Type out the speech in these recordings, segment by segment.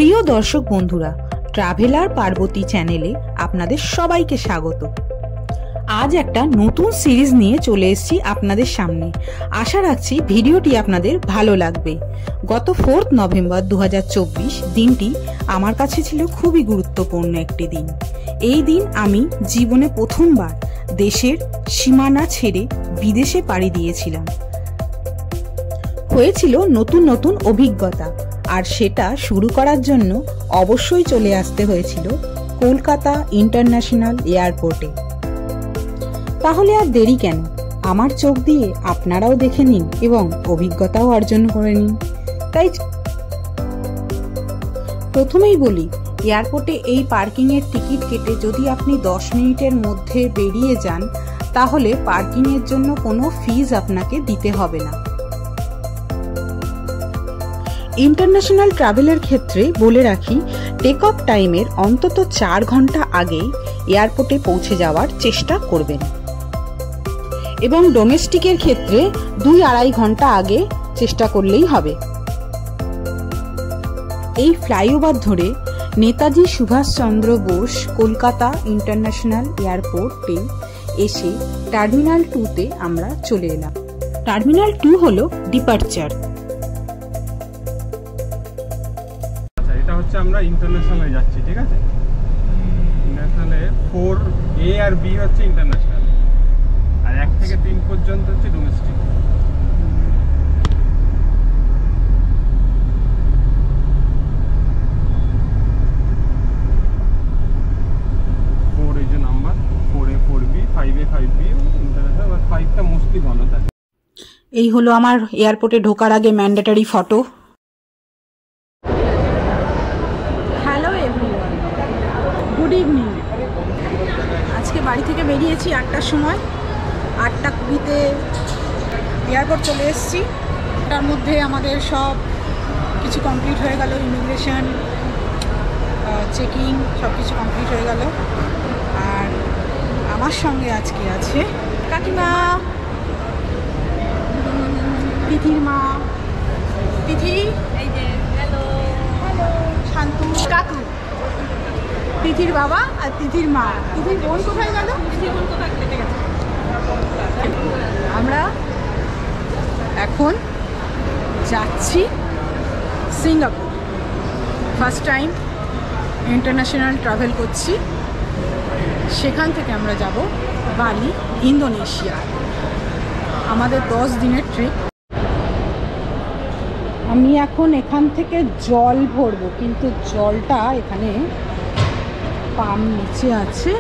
প্রিয় দর্শক বন্ধুরা, ট্রাভেলার পার্বতী চ্যানেলে আপনাদের সবাইকে স্বাগত। আজ একটা নতুন সিরিজ নিয়ে চলে এসেছি আপনাদের সামনে। আশা রাখছি ভিডিওটি আপনাদের ভালো লাগবে। গত 4 নভেম্বর 2024 দিনটি আমার কাছে ছিল খুবই গুরুত্বপূর্ণ একটি দিন। এই দিন আমি জীবনে প্রথমবার দেশের সীমানা ছেড়ে বিদেশে পাড়ি দিয়েছিলাম। হয়েছিল নতুন নতুন অভিজ্ঞতা, আর সেটা শুরু করার জন্য অবশ্যই চলে আসতে হয়েছিল কলকাতা ইন্টারন্যাশনাল এয়ারপোর্টে। তাহলে আর দেরি কেন, আমার চোখ দিয়ে আপনারাও দেখে নিন এবং অভিজ্ঞতাও অর্জন করে নিন। তাই প্রথমেই বলি, এয়ারপোর্টে এই পার্কিংয়ের টিকিট কেটে যদি আপনি 10 মিনিটের মধ্যে বেরিয়ে যান, তাহলে পার্কিংয়ের জন্য কোনো ফিজ আপনাকে দিতে হবে না। ইন্টারন্যাশনাল ট্রাভেলের ক্ষেত্রে বলে রাখি, টেক অফ টাইমের অন্তত 4 ঘন্টা আগেই এয়ারপোর্টে পৌঁছে যাওয়ার চেষ্টা করবেন এবং ডোমেস্টিকের ক্ষেত্রে 2-2.5 ঘন্টা আগে চেষ্টা করলেই হবে। এই ফ্লাইওভার ধরে নেতাজি সুভাষচন্দ্র বোস কলকাতা ইন্টারন্যাশনাল এয়ারপোর্টে এসে টার্মিনাল 2-তে আমরা চলে এলাম। টার্মিনাল 2 হলো ডিপার্চার। এটা হচ্ছে আমরা ইন্টারন্যাশনালে যাচ্ছি, ঠিক আছে? ইন্টারন্যাশনালে 4A আর B হচ্ছে ইন্টারন্যাশনাল, আর 1 থেকে 3 পর্যন্ত হচ্ছে ডোমেস্টিক। এই যে number 4A 4B 5A 5B international, আর 5টা মোস্টলি বন্ধ থাকে। এই হলো আমার এয়ারপোর্টে ঢোকার আগে mandatory photo. Hello everyone, good evening. আজকে বাড়ি থেকে বেরিয়েছি 8টার সময়। 8:20-তে এয়ারপোর্ট চলে এসেছি। তার মধ্যে আমাদের সব কিছু কমপ্লিট হয়ে গেল, ইমিগ্রেশন, চেকিং সব কিছু কমপ্লিট হয়ে গেল। আর আমার সঙ্গে আজকে আছে কাকিমা, তিথির মা, তিথি, এই যে হ্যালো হ্যালো, শান্তু কাকু, তিথির বাবা আর তিথির মা। তিথির বোন কোথায় গেল? তিথির বোন কোথায় কেটে গেছে। আমরা এখন যাচ্ছি Singapore. First time international travel করছি। সেখান থেকে আমরা যাব বালি, ইন্দোনেশিয়া। আমাদের 10 দিনের ট্রিপ। আমি এখন এখান থেকে জল ভরবো, কিন্তু জলটা এখানে পাম্প নিচে আছে।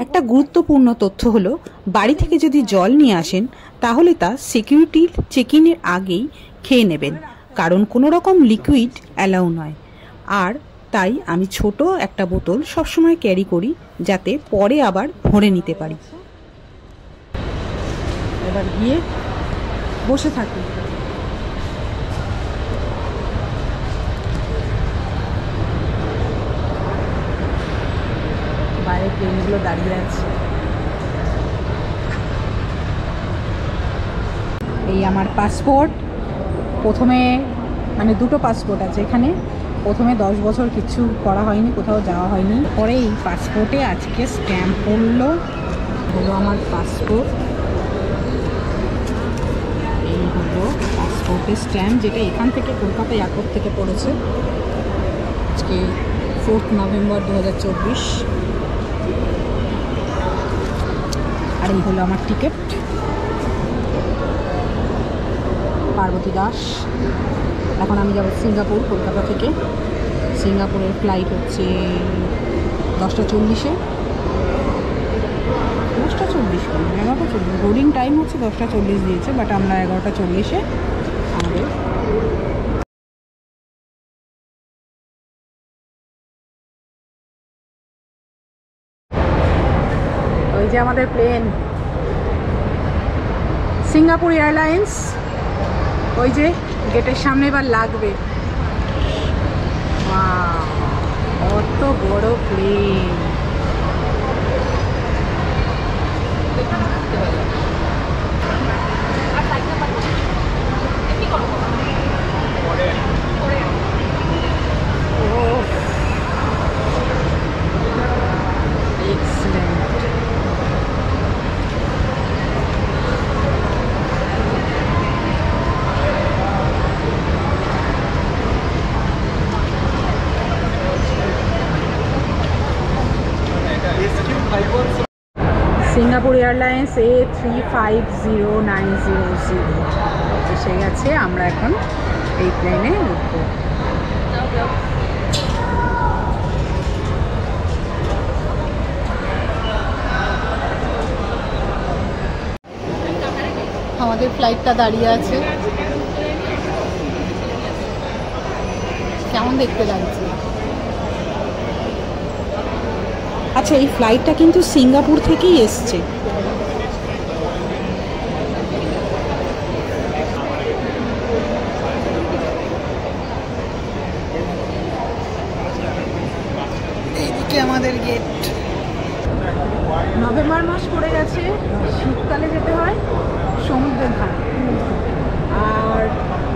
একটা গুরুত্বপূর্ণ তথ্য হলো, বাড়ি থেকে যদি জল নিয়ে আসেন তাহলে তা সিকিউরিটি চেক-ইনের আগেই খেয়ে নেবেন, কারণ কোনো রকম লিকুইড অ্যালাউ নয়। আর তাই আমি ছোট একটা বোতল সবসময় ক্যারি করি, যাতে পরে আবার ভরে নিতে পারি। এবার গিয়ে বসে থাকি। বাইরে ট্রেনগুলো দাঁড়িয়ে আছে। এই আমার পাসপোর্ট। প্রথমে দুটো পাসপোর্ট আছে এখানে। প্রথমে 10 বছর কিছু করা হয়নি, কোথাও যাওয়া হয়নি। পরে এই পাসপোর্টে আজকে স্ট্যাম্প পড়লো, হলো আমার পাসপোর্ট। এই হলো পাসপোর্টের স্ট্যাম্প, যেটা এখান থেকে কলকাতা এয়ারপোর্ট থেকে পড়েছে। আজকে 4 নভেম্বর 2024। আর এই হলো আমার টিকিট, পার্বতী দাস। এখন আমি যাব সিঙ্গাপুর কলকাতা থেকে। সিঙ্গাপুরের ফ্লাইট হচ্ছে 10:40-এ। 10:40 কেন, 11:40। বোর্ডিং টাইম হচ্ছে 10:40 দিয়েছে, বাট আমরা 11:40-এ আমাদের ওই যে আমাদের প্লেন, সিঙ্গাপুর এয়ারলাইন্স। ওই যে গেটের সামনে এবার লাগবে। কত বড় প্লেন! সিঙ্গাপুর এয়ারলাইন্স A350-900 এসে গেছে। আমরা এখন এই প্লেনে উঠবো। আমাদের ফ্লাইটটা দাঁড়িয়ে আছে। কেমন দেখতে লাগছে? আচ্ছা, এই ফ্লাইটটা কিন্তু সিঙ্গাপুর থেকেই এসছে। এইদিকে আমাদের গেট। নভেম্বর মাস পড়ে গেছে, শীতকালে যেতে হয় সমুদ্রের ধারে, আর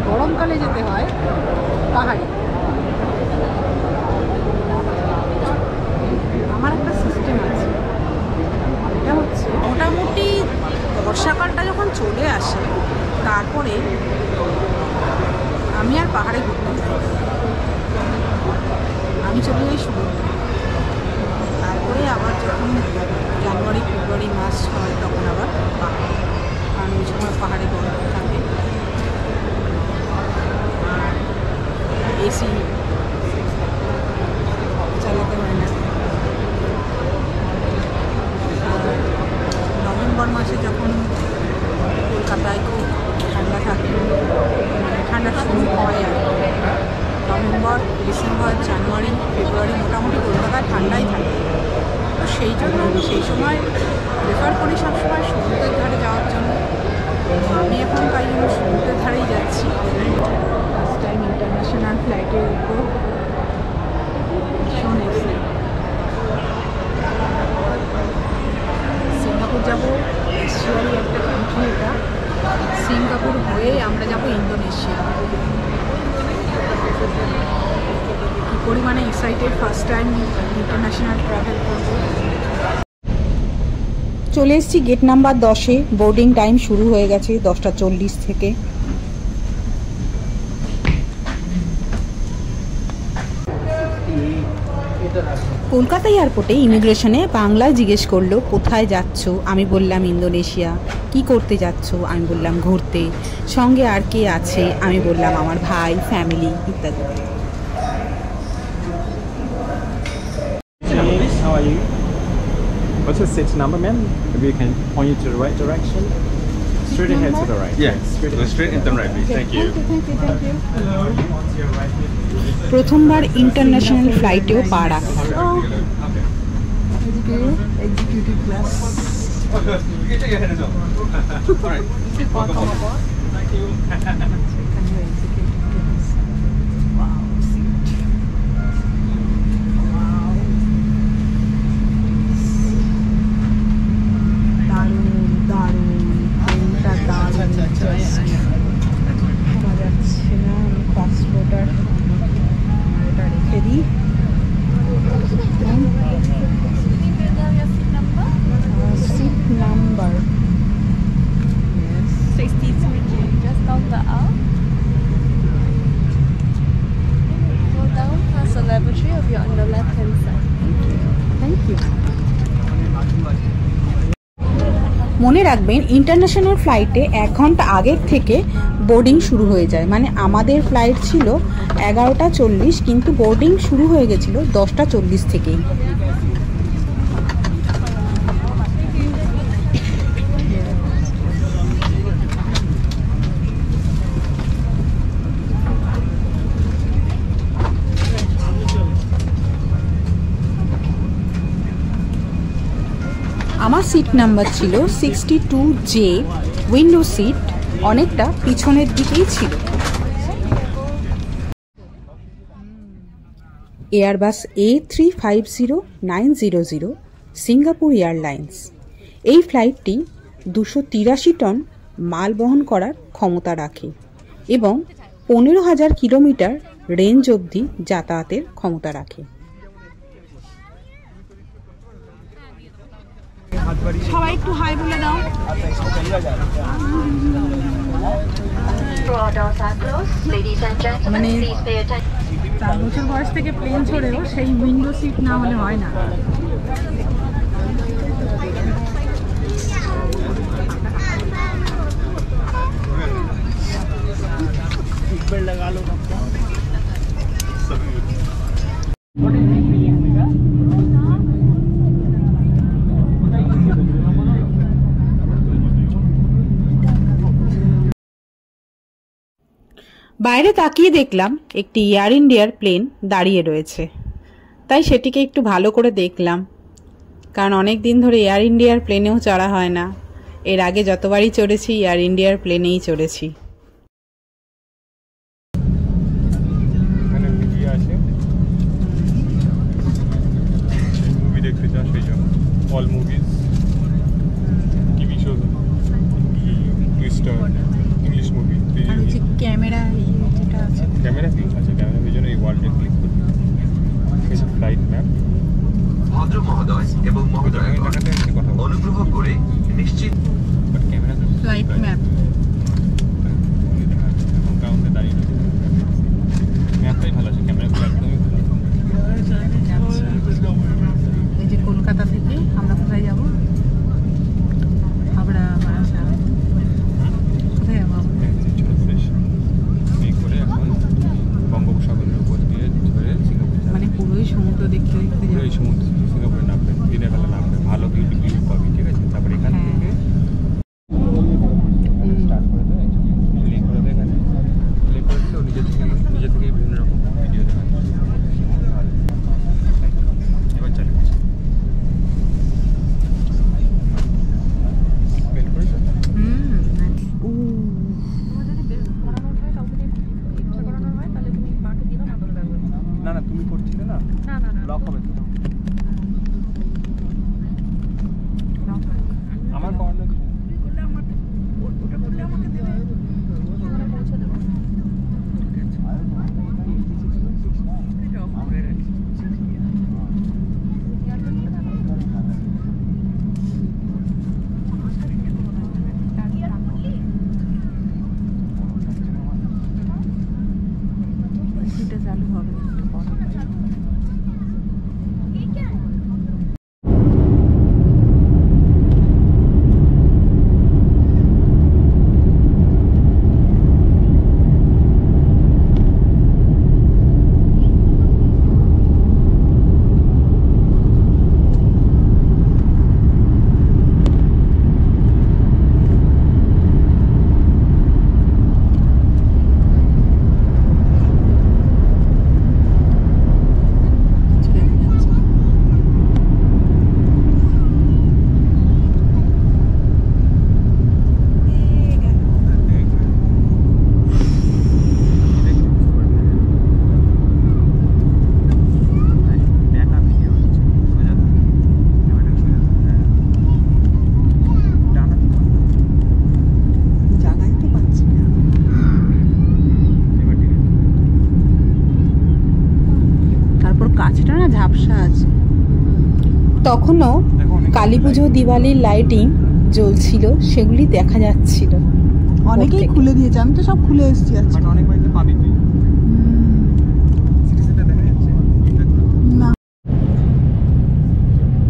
গরমকালে যেতে হয় পাহাড়ে। আমার একটা সিস্টেম আছে, এটা হচ্ছে মোটামুটি বর্ষাকালটা যখন চলে আসে তারপরে আমি আর পাহাড়ে ঘুরতে যাই, আমি চলে যাই সমুদ্রে। তারপরে আবার যখন জানুয়ারি ফেব্রুয়ারি মাস হয় তখন আবার পাহাড়ে, কারণ ওই সময় পাহাড়ে বরফ থাকে, এসি চালাতে হয় না। নভেম্বর মাসে যখন কলকাতায় খুব ঠান্ডা থাকে, মানে ঠান্ডা শুরু হয় আর নভেম্বর, ডিসেম্বর, জানুয়ারি, ফেব্রুয়ারি মোটামুটি কলকাতায় ঠান্ডাই থাকে। তো সেই জন্য আমি সেই সময় প্রেফার করি সবসময় সমুদ্রের ধারে যাওয়ার জন্য। আমি এখন তাই জন্য সমুদ্রের ধারেই যাচ্ছি। ফার্স্ট টাইম ইন্টারন্যাশনাল ফ্লাইটে উঠবো, ভীষণ এক্সাইটেড। সিঙ্গাপুর যাবো, এশিয়ারই একটা কান্ট্রি এটা। সিঙ্গাপুর হয়ে আমরা যাব ইন্দোনেশিয়া। কি পরিমাণে excited, first time international travel করবো। চলে এসেছি গেট নাম্বার 10-এ। বোর্ডিং টাইম শুরু হয়ে গেছে 10:40 থেকে। কলকাতা এয়ারপোর্টে ইমিগ্রেশনে বাংলায় জিজ্ঞেস করলো কোথায় যাচ্ছ, আমি বললাম ইন্দোনেশিয়া। কি করতে যাচ্ছ, আমি বললাম ঘুরতে। সঙ্গে আর কে আছে, আমি বললাম আমার ভাই, ফ্যামিলি ইত্যাদি। How are you? What's your seat number, ma'am? Maybe you can point you to the right direction. Straight ahead to the right. Yeah, go straight into the right, please. Thank you. প্রথমবার international ফ্লাইটেও পা রাখা। Executive class. You can take your head as well. All right. Welcome aboard. Thank you. মনে রাখবেন international ফ্লাইটে 1 ঘন্টা আগের থেকে boarding শুরু হয়ে যায়। মানে আমাদের ফ্লাইট ছিল 11:40, কিন্তু বোর্ডিং শুরু হয়ে গেছিল 10:40 থেকেই। আমার সিট নাম্বার ছিল 62J, উইন্ডো সিট, অনেকটা পিছনের দিকেই ছিল। Airbus A350-900 Singapore Airlines. এই ফ্লাইটটি 283 টন মাল বহন করার ক্ষমতা রাখে এবং 15,000 কিলোমিটার রেঞ্জ অবধি যাতায়াতের ক্ষমতা রাখে। সবাই একটু হাই বলে দাও। মানে 4 বছর বয়স থেকে প্লেন চড়েও সেই উইন্ডো সিট না হলে হয় না। বাইরে তাকিয়ে দেখলাম একটি এয়ার ইন্ডিয়ার প্লেন দাঁড়িয়ে রয়েছে, তাই সেটিকে একটু ভালো করে দেখলাম, কারণ অনেক দিন ধরে এয়ার ইন্ডিয়ার প্লেনেও চড়া হয় না। এর আগে যতবারই চড়েছি এয়ার ইন্ডিয়ার প্লেনেই চড়েছি। এখানে মিডিয়া আছে, মুভি দেখতে চাস সেই জন্য all movies, TV show, twister, English movie. Camera যেটা আছে, ক্যামেরা কি আছে? ক্যামেরার জন্য এই ওয়ার্ল্ডে ক্লিক করতে ফ্লাইট ম্যাপ। ভদ্র মহোদয় এবং মহোদয়গণ, অনুগ্রহ করে নিশ্চিত ক্যামেরা ফ্লাইট ম্যাপ। এখন কাউন্টে দাঁড়িয়ে রয়েছে, ম্যাপটাই ভালো আছে, ক্যামেরাগুলো একদমই ভালো। এই যে কলকাতা থেকে আমরা কোথায় যাব? হাবড়া, বারাসাত, কোথায় যাবো? এই করে এখন বঙ্গোপসাগরের উপর দিয়ে ধরে সিঙ্গাপুর, মানে পুরোই সমুদ্র দেখতে দেখতে পুরো এই সমুদ্র সিঙ্গাপুরে নামবে, দিনের বেলা নামবে, ভালো ভিউ পাবি, ঠিক আছে? তারপরে এখান থেকে স্টার্ট করে দেবে, প্লে করে দেবে, এখানে প্লে করে দিলে ও নিজে থেকেই বিভিন্ন রকম ভিডিও দেখাবে। এবার চালু করছে, প্লে করেছো? না না, তুমি করছিলে না, লক হবে তো। আমার করানো চালু হবে। কাছটা না ঝাপসা আছে। তখনও কালী পুজো, দিওয়ালির লাইটিং জ্বলছিল, সেগুলি দেখা যাচ্ছিল। অনেকেই খুলে দিয়েছে, আমি তো সব খুলে এসেছি আজকে। অনেক বাড়িতে পাবি তুই। সিটি সেন্টার দেখা যাচ্ছে না।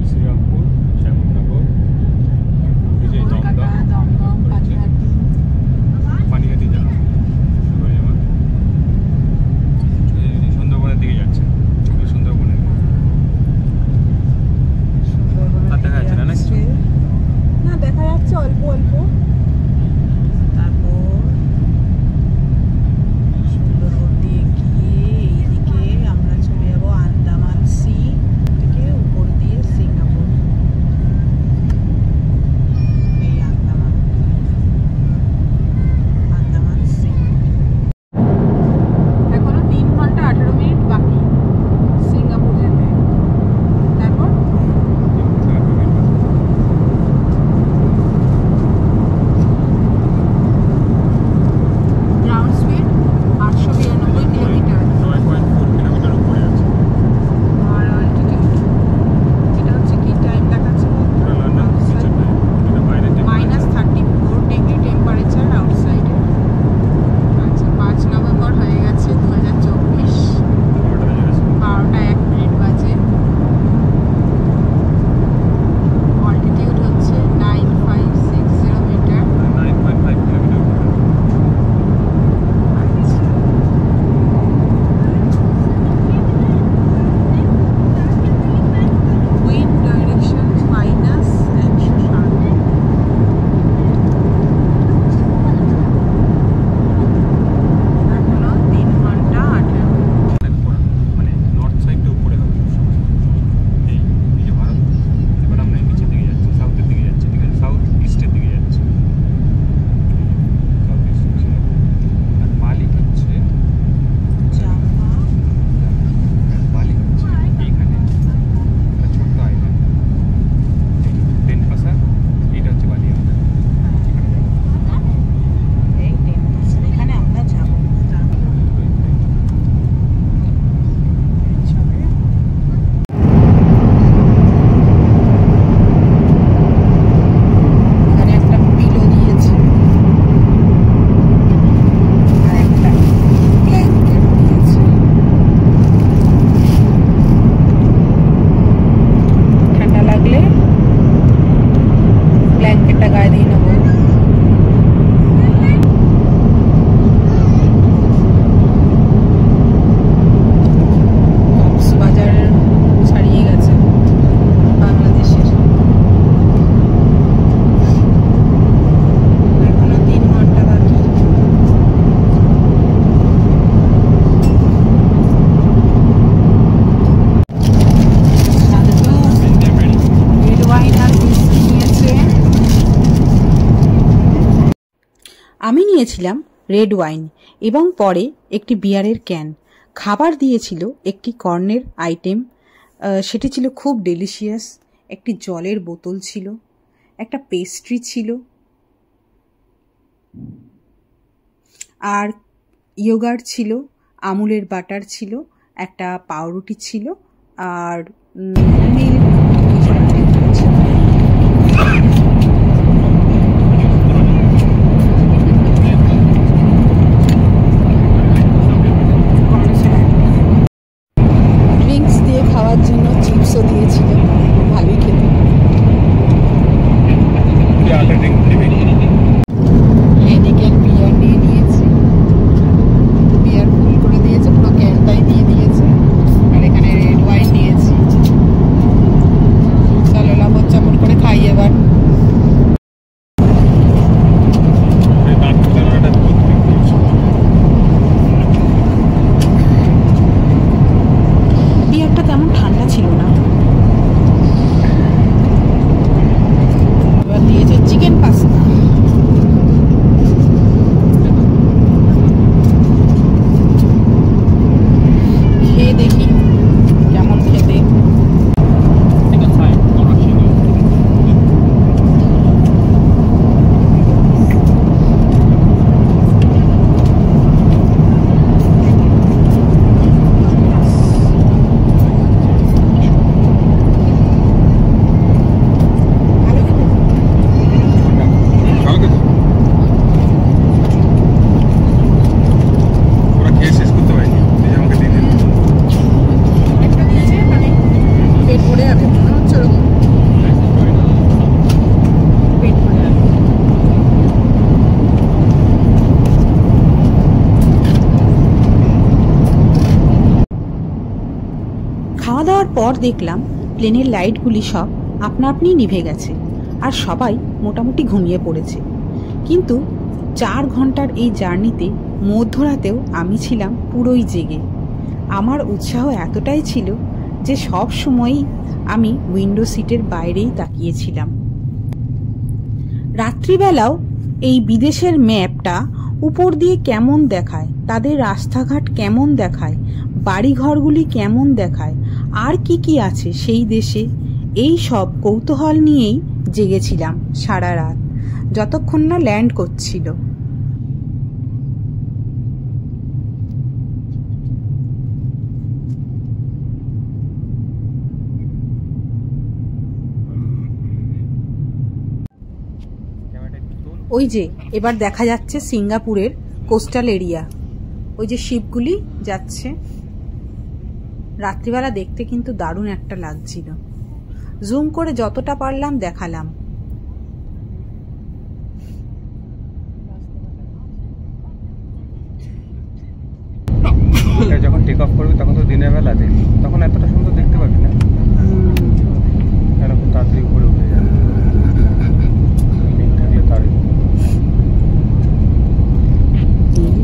শ্রীরামপুর, শ্যামনগর, বিজয় দমদম, পানিহাটি যাওয়া, সুন্দরবনের দিকে যাচ্ছে, সুন্দরবনের আর দেখা যাচ্ছে না কিছু? না, দেখা যাচ্ছে অল্প অল্প। তারপর সুন্দরবন দিয়ে গিয়ে এইদিকে আমরা চলে যাবো আন্দামান সি থেকে, উপর দিয়ে সিঙ্গাপুর। এই আন্দামান সি। এখনো 3 ঘন্টা 18 মিনিট বাকি সিঙ্গাপুর যেতে। তারপর আমি নিয়েছিলাম রেড ওয়াইন এবং পরে একটি বিয়ারের ক্যান। খাবার দিয়েছিল একটি কর্নের আইটেম, সেটি ছিল খুব ডেলিশিয়াস। একটি জলের বোতল ছিল, একটা পেস্ট্রি ছিল, আর ইয়োগার্ট ছিল, আমুলের বাটার ছিল, একটা পাউরুটি ছিল, আর মিল্ক ছিল। ড্রিঙ্কস দিয়ে খাওয়ার জন্য চিপসও দিয়েছিল, ভালোই খেতে। এদিকে বিয়ার নিয়ে নিয়েছি, বিয়ার ফুল করে দিয়েছে, পুরো ক্যানটাই দিয়ে দিয়েছে। আর এখানে রেড ওয়াইন নিয়েছি। চলো লবণ চাপড় করে খাই এবার। বিয়ারটা তেমন ঠান্ডা ছিল না। এবার দিয়েছে চিকেন পাস্তা। খেয়ে দেখি কেমন খেতে। পেট ভরে যাবে মনে হচ্ছে ওরকম। পেট ভরে যাবে। খাওয়া দাওয়ার পর দেখলাম প্লেনের লাইটগুলি সব আপনা আপনি নিভে গেছে আর সবাই মোটামুটি ঘুমিয়ে পড়েছে। কিন্তু 4 ঘন্টার এই জার্নিতে মধ্যরাতেও আমি ছিলাম পুরোই জেগে। আমার উৎসাহ এতটাই ছিল যে সব সময়ই আমি উইন্ডো সিটের বাইরেই তাকিয়েছিলাম। রাত্রিবেলাও এই বিদেশের ম্যাপটা উপর দিয়ে কেমন দেখায়, তাদের রাস্তাঘাট কেমন দেখায়, বাড়িঘরগুলি কেমন দেখায়, আর কি কি আছে সেই দেশে, এই সব কৌতূহল নিয়েই জেগেছিলাম সারা রাত, যতক্ষণ না ল্যান্ড করছিল। ওই যে এবার দেখা যাচ্ছে সিঙ্গাপুরের কোস্টাল এরিয়া, ওই যে শিপগুলি যাচ্ছে। রাত্রিবেলা দেখতে কিন্তু দারুণ একটা লাগছিল। জুম করে যতটা পারলাম দেখালাম। যখন টেক অফ করবি তখন তো দিনের বেলাতে, তখন এতটা সুন্দর দেখতে পাবি না, কেন খুব তাড়াতাড়ি উপরে উঠে যাবে। মেঘ থাকলে তার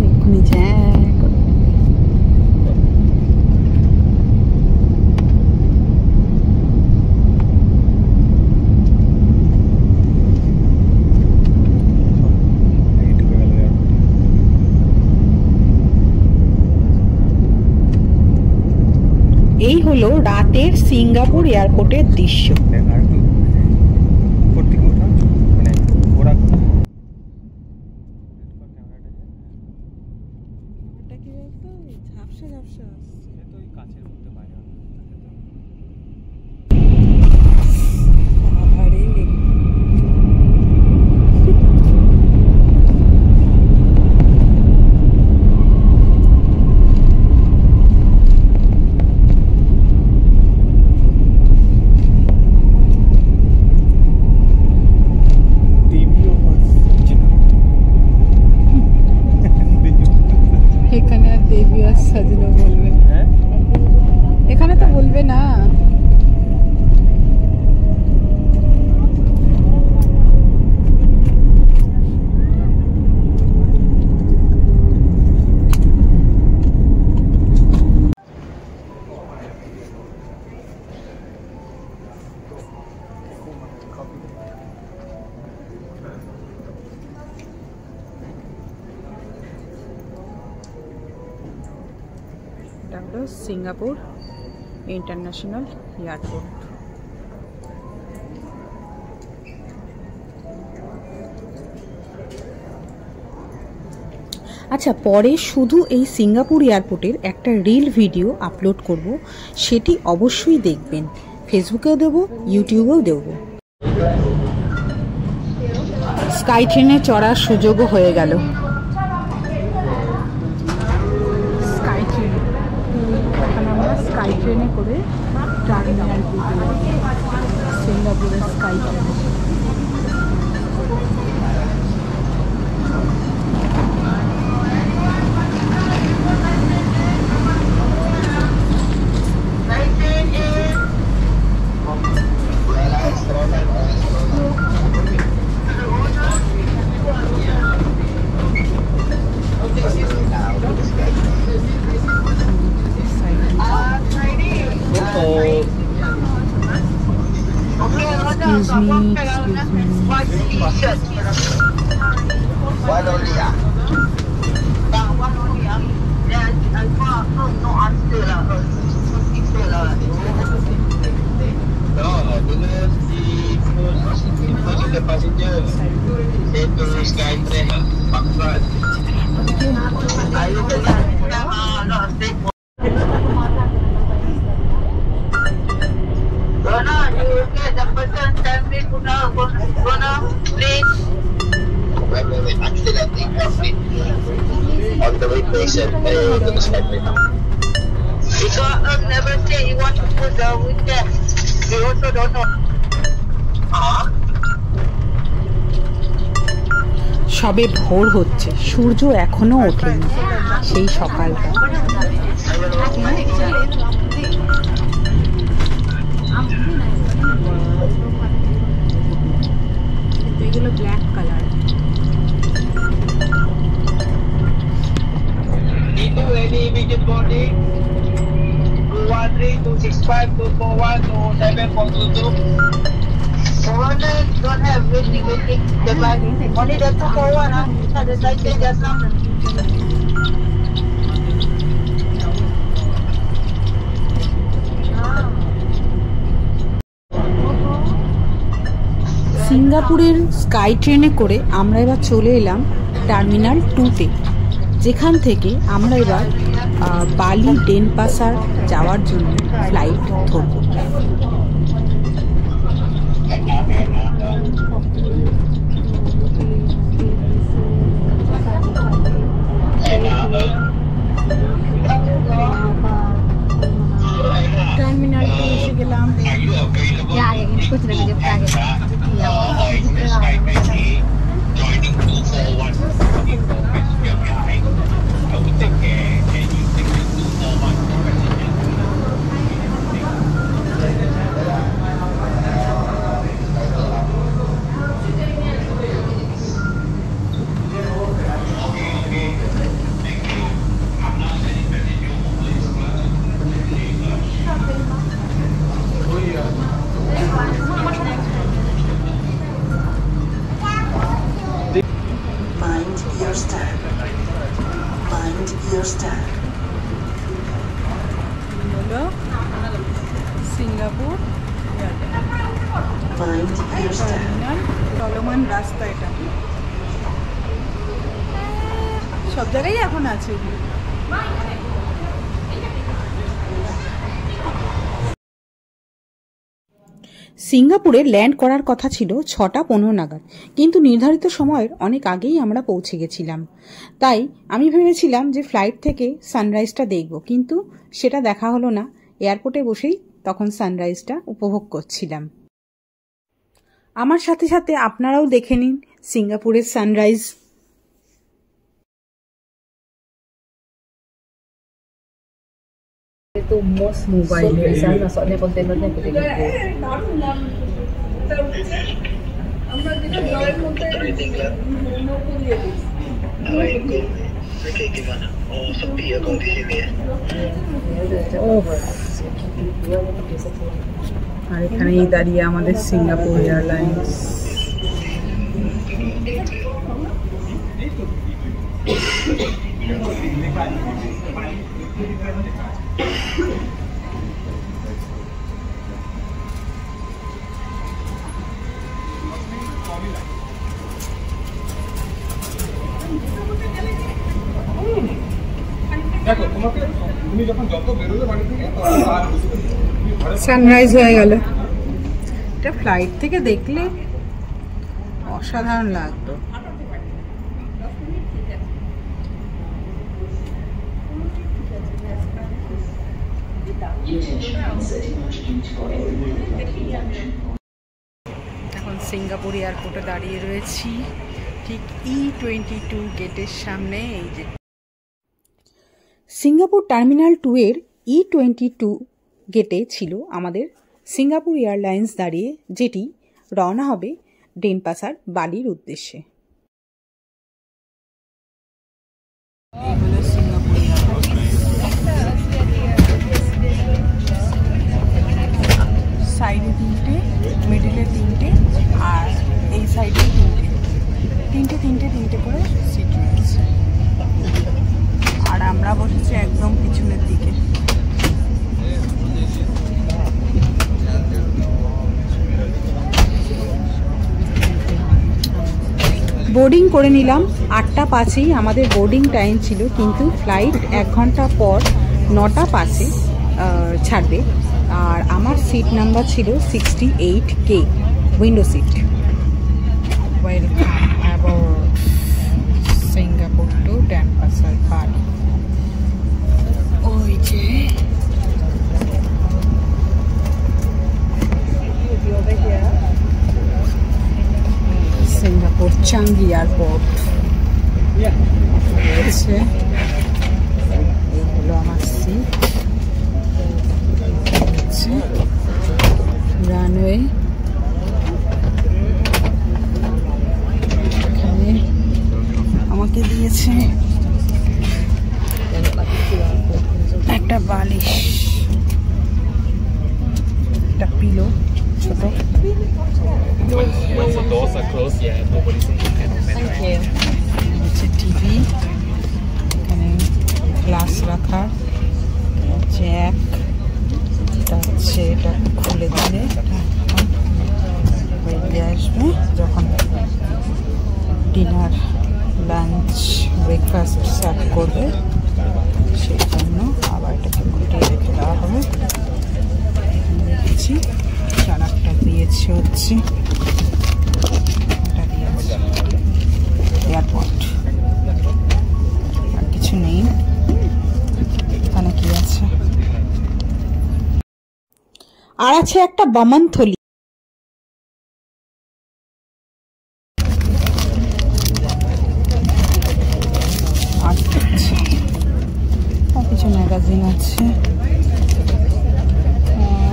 এক্ষুনি এই হলো রাতের সিঙ্গাপুর এয়ারপোর্টের দৃশ্য। এখানে তো বলবে না। এটা হলো সিঙ্গাপুর ইন্টারন্যাশনাল এয়ারপোর্ট। আচ্ছা, পরে শুধু এই সিঙ্গাপুর এয়ারপোর্টের একটা রিল ভিডিও আপলোড করব, সেটি অবশ্যই দেখবেন। ফেসবুকেও দেবো, ইউটিউবেও দেবো। স্কাই ট্রেনে চড়ার সুযোগও হয়ে গেল। স্কাই ট্রেন, এখন আমরা স্কাই ট্রেনে করে টার্মিনাল সিঙ্গাপুরের sky train. On the way station, to the sky plane. Because never say you want to put the weekend. We also don't know. সবে ভোর হচ্ছে, সূর্য এখনো ওঠেনি, সেই সকালটা। এগুলো black colour. Any immediate boarding 213 265 241 27422. Foreigners don't have waiting. The bag only the 241. The side just now. সিঙ্গাপুরের sky ট্রেনে করে আমরা এবার চলে এলাম টার্মিনাল 2-তে, যেখান থেকে আমরা এবার বালি ডেনপাসার যাওয়ার জন্য ফ্লাইট ধরব। টার্মিনাল 2 এসে গেলাম। Mind your step. Mind your step. হলো Singapore Mind your step. Terminal. চলমান রাস্তা এটা, সব জায়গায় এখন আছে। সিঙ্গাপুরে ল্যান্ড করার কথা ছিল 6:15 নাগাদ, কিন্তু নির্ধারিত সময়ের অনেক আগেই আমরা পৌঁছে গেছিলাম। তাই আমি ভেবেছিলাম যে ফ্লাইট থেকে সানরাইজটা দেখব, কিন্তু সেটা দেখা হলো না। এয়ারপোর্টে বসেই তখন সানরাইজটা উপভোগ করছিলাম। আমার সাথে সাথে আপনারাও দেখে নিন সিঙ্গাপুরের sunrise. Itu most mobile di sana, soalnya kontainernya gede-gede. Gimana? Oh, sepi ya kalau di sini ya. আর এখানেই দাঁড়িয়ে আমাদের সিঙ্গাপুর এয়ারলাইন্স। সানরাইজ হয়ে গেল। এটা ফ্লাইট থেকে দেখলে অসাধারণ লাগতো। এখন সিঙ্গাপুর এয়ারপোর্টে দাঁড়িয়ে রয়েছি ঠিক E22 গেটের সামনে। এই যে সিঙ্গাপুর টার্মিনাল 2 এর E22 গেটে ছিল আমাদের সিঙ্গাপুর এয়ারলাইন্স দাঁড়িয়ে, যেটি রওনা হবে ডেনপাসার বালির উদ্দেশ্যে। এই হলো সিঙ্গাপুর এয়ারপোর্ট। সাইডে 3টে, মিডিলে 3টে, আর এই সাইডে 3টে করে সিট রয়েছে। আর আমরা বসেছি একদম পিছনের দিকে। বোর্ডিং করে নিলাম 8টা 5-এই আমাদের বোর্ডিং টাইম ছিল, কিন্তু ফ্লাইট 1 ঘন্টা পর 9টা 5-এ ছাড়বে। আর আমার সিট নাম্বার ছিল 68K, window seat. Welcome about Singapore to Denpasar Bali. ওই যে সিঙ্গাপুর চাঙ্গি এয়ারপোর্ট রয়েছে। এই হলো আমার সিট। রানওয়ে, এখানে আমাকে দিয়েছে একটা বালিশ, একটা পিলো ছোট। টিভি, এখানে গ্লাস রাখার জ্যাক, এটা হচ্ছে, এটা খুলে দিলে বেরিয়ে আসবে যখন ডিনার, লাঞ্চ, ব্রেকফাস্ট সার্ভ করবে, সেই জন্য আবার এটাকে গুটিয়ে রেখে দেওয়া হবে। দেখছি চারাকটা দিয়েছে হচ্ছে, এটা দিয়েছে এয়ারপোর্ট। আর কিছু নেই। এখানে কি আছে? আর আছে একটা বামন থলি। আর কিছু ম্যাগাজিন আছে।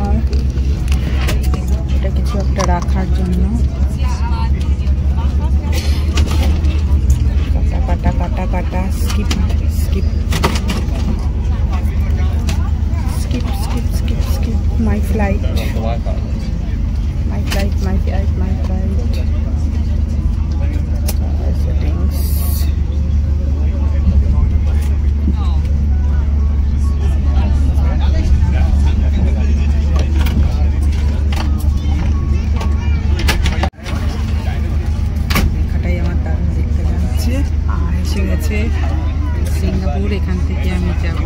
আর এটা কিছু একটা রাখার জন্য। কাটা কাটা কাটা, skip skip skip skip skip skip my flight, my flight, my flight, my flight. Settings. দেখাটাই আমার দারুণ দেখতে যাচ্ছে। আর এসে গেছে সিঙ্গাপুর। এখান থেকে আমি যাব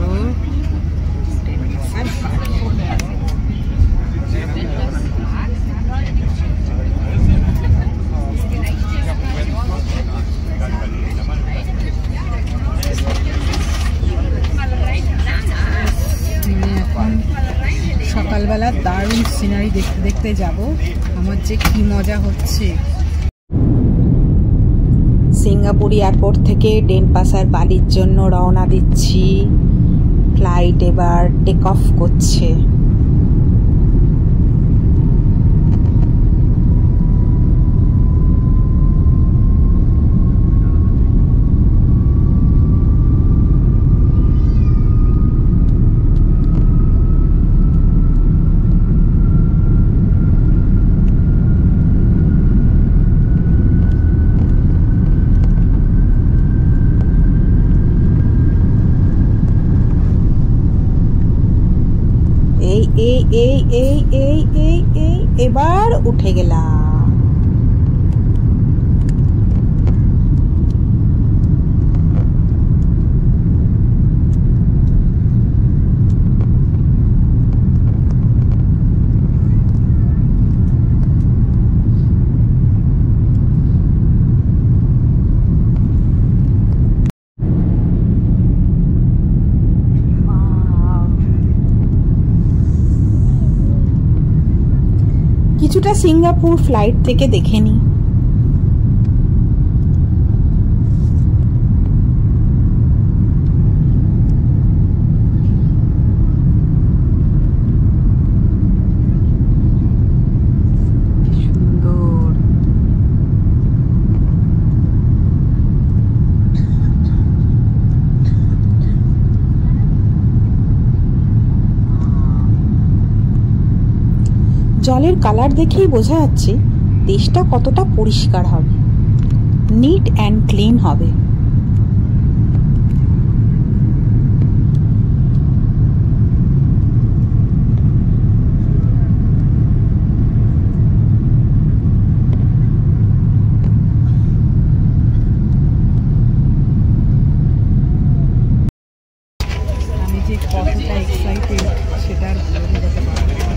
সকালবেলা দারুণ সিনারি দেখতে দেখতে যাব। আমার যে কি মজা হচ্ছে। সিঙ্গাপুর এয়ারপোর্ট থেকে ডেনপাসার বালির জন্য রওনা দিচ্ছি। ফ্লাইট এবার টেক অফ করছে। এই এই এই এই এই এই এবার উঠে গেলাম। কিছুটা সিঙ্গাপুর ফ্লাইট থেকে দেখে নিই। জলের কালার দেখেই বোঝা যাচ্ছে দেশটা কতটা পরিষ্কার হবে, নিট অ্যান্ড ক্লিন হবে। আমি যে কতটা এক্সাইটেড সেটার বোঝাতে পারবো না।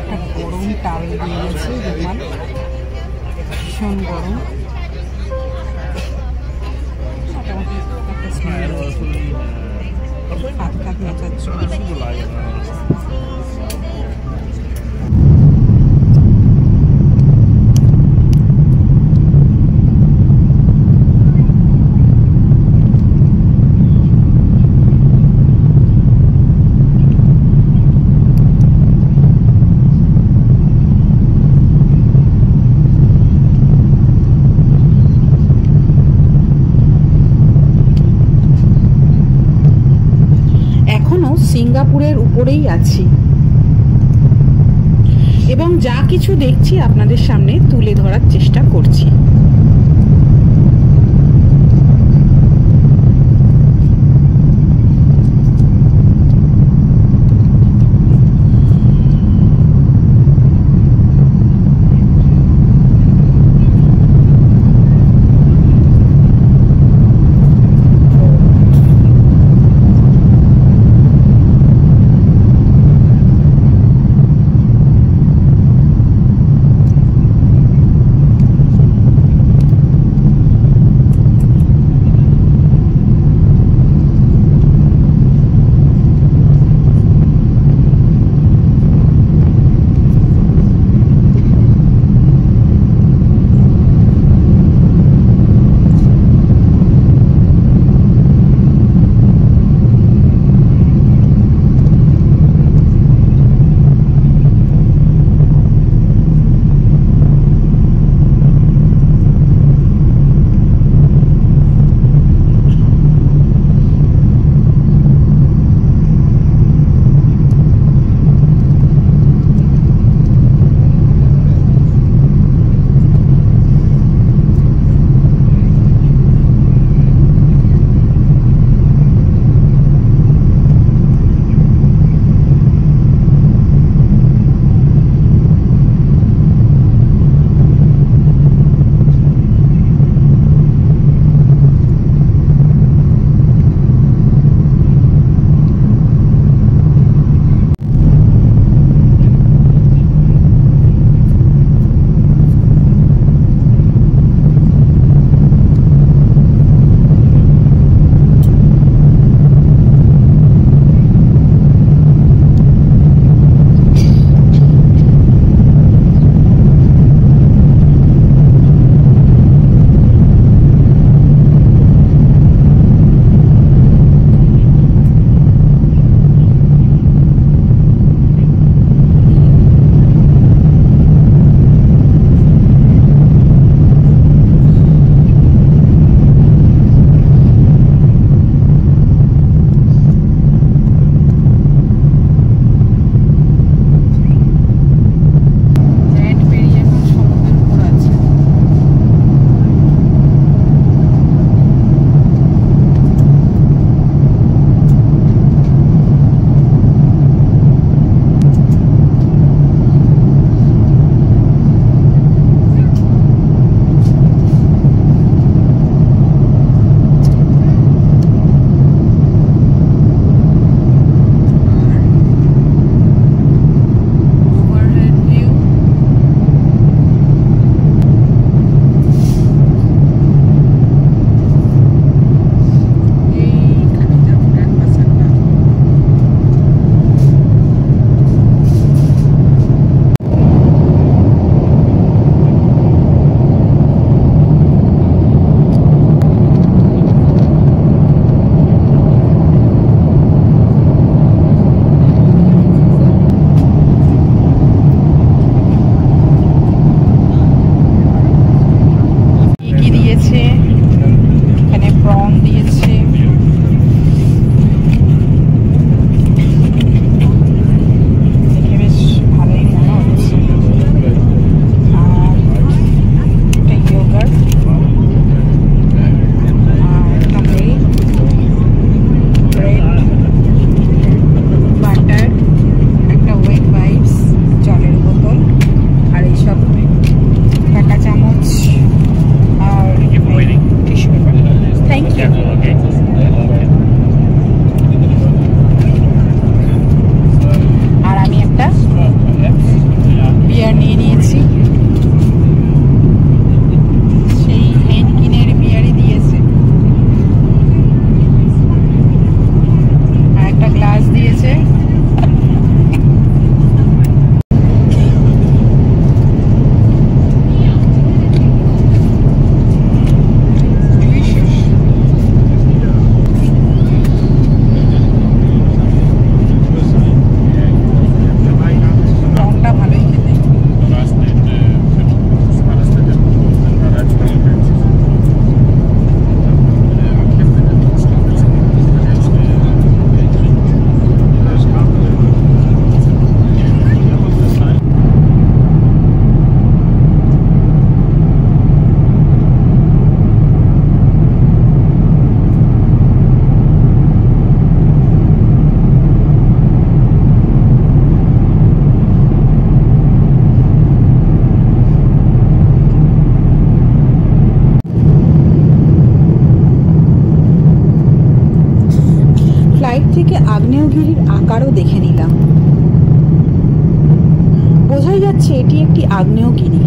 একটা গরম টাওয়েল দিয়ে গেছে রুমাল, ভীষণ গরম, মোটামুটি একটা স্মেল হাত কাত মেচাচ্ছে। সিঙ্গাপুরের উপরেই আছি এবং যা কিছু দেখছি আপনাদের সামনে তুলে ধরার চেষ্টা করছি। থেকে আগ্নেয়গিরির আকারও দেখে নিলাম। বোঝাই যাচ্ছে এটি একটি আগ্নেয়গিরি।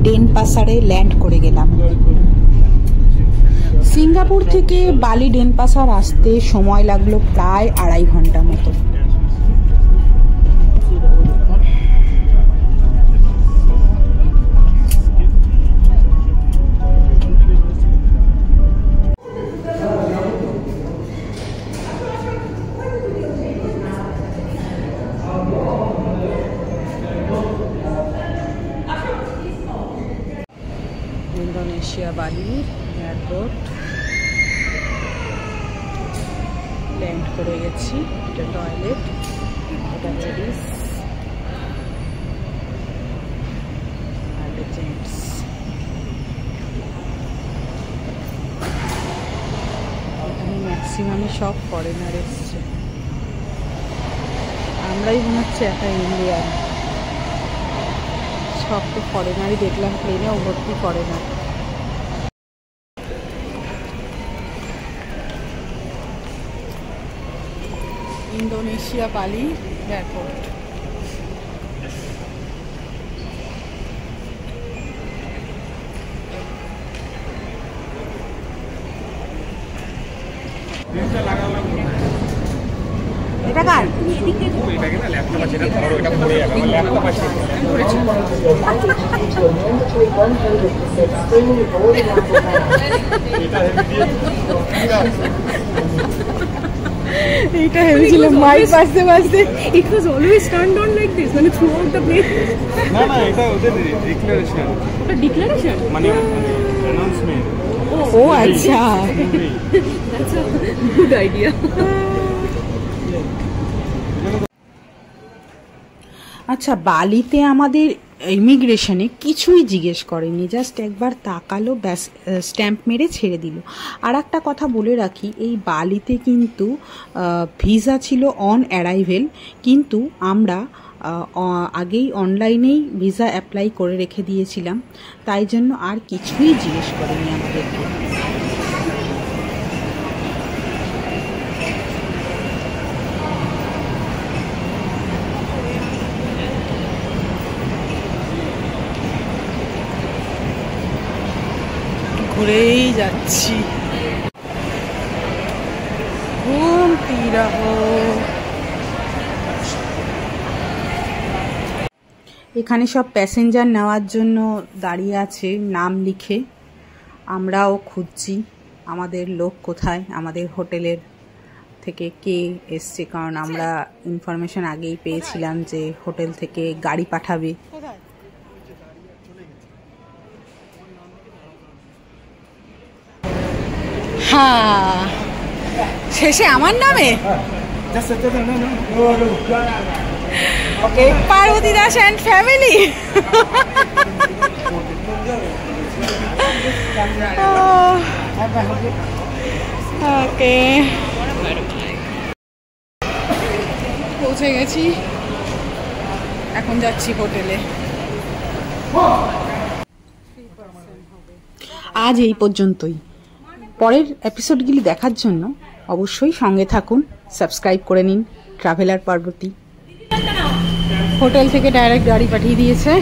ডেনপাসারে ল্যান্ড করে গেলাম। সিঙ্গাপুর থেকে বালি ডেনপাসার আসতে সময় লাগলো প্রায় 2.5 ঘন্টা মতো। ইন্দোনেশিয়া বালি এয়ারপোর্ট ল্যান্ড করে গেছি। এটা টয়লেট, এটা লেডিস আর জেন্টস। এখানে ম্যাক্সিমামে সব ফরেনার এসছে, আমরাই মনে হচ্ছে একা ইন্ডিয়ান। সব তো ফরেনারই দেখলাম, প্লেনে ভর্তি ফরেনার। ইন্দোনেশিয়া বালি এয়ারপোর্ট। এটা কার? এটাকে না ল্যাপটপ আছে, এটা ধরো, এটা পড়ে যাবে। আমার ল্যাপটপ আছে, পড়েছে। এইটা হেভি ছিল, মাইক বাজতে বাজতে। It was always turned on like this, মানে throughout the plane. না না, এটা ওদের ডিক্লারেশন। ওটা declaration? মানে অ্যানাউন্সমেন্ট। ও আচ্ছা, That's a good idea. আচ্ছা, বালিতে আমাদের ইমিগ্রেশনে কিছুই জিজ্ঞেস করেনি, জাস্ট একবার তাকালো, ব্যাস স্ট্যাম্প মেরে ছেড়ে দিল। আর একটা কথা বলে রাখি, এই বালিতে কিন্তু ভিসা ছিল অন অ্যারাইভেল, কিন্তু আমরা আগেই অনলাইনেই ভিসা অ্যাপ্লাই করে রেখে দিয়েছিলাম, তাই জন্য আর কিছুই জিজ্ঞেস করেনি আমাদেরকে। ঘুরেই যাচ্ছি। ঘুমতি রহো। এখানে সব প্যাসেঞ্জার নেওয়ার জন্য দাঁড়িয়ে আছে নাম লিখে। আমরাও খুঁজছি আমাদের লোক কোথায়, আমাদের হোটেলের থেকে কে এসছে, কারণ আমরা ইনফরমেশন আগেই পেয়েছিলাম যে হোটেল থেকে গাড়ি পাঠাবে। হ্যাঁ, শেষে আমার নামে পার্বতী দাস অ্যান্ড ফ্যামিলি। ওকে, পৌঁছে গেছি, এখন যাচ্ছি হোটেলে। আজ এই পর্যন্তই। পরের এপিসোডগুলি দেখার জন্য অবশ্যই সঙ্গে থাকুন, সাবস্ক্রাইব করে নিন। ট্রাভেলার পার্বতী হোটেল থেকে ডাইরেক্ট গাড়ি পাঠিয়ে দিয়েছে।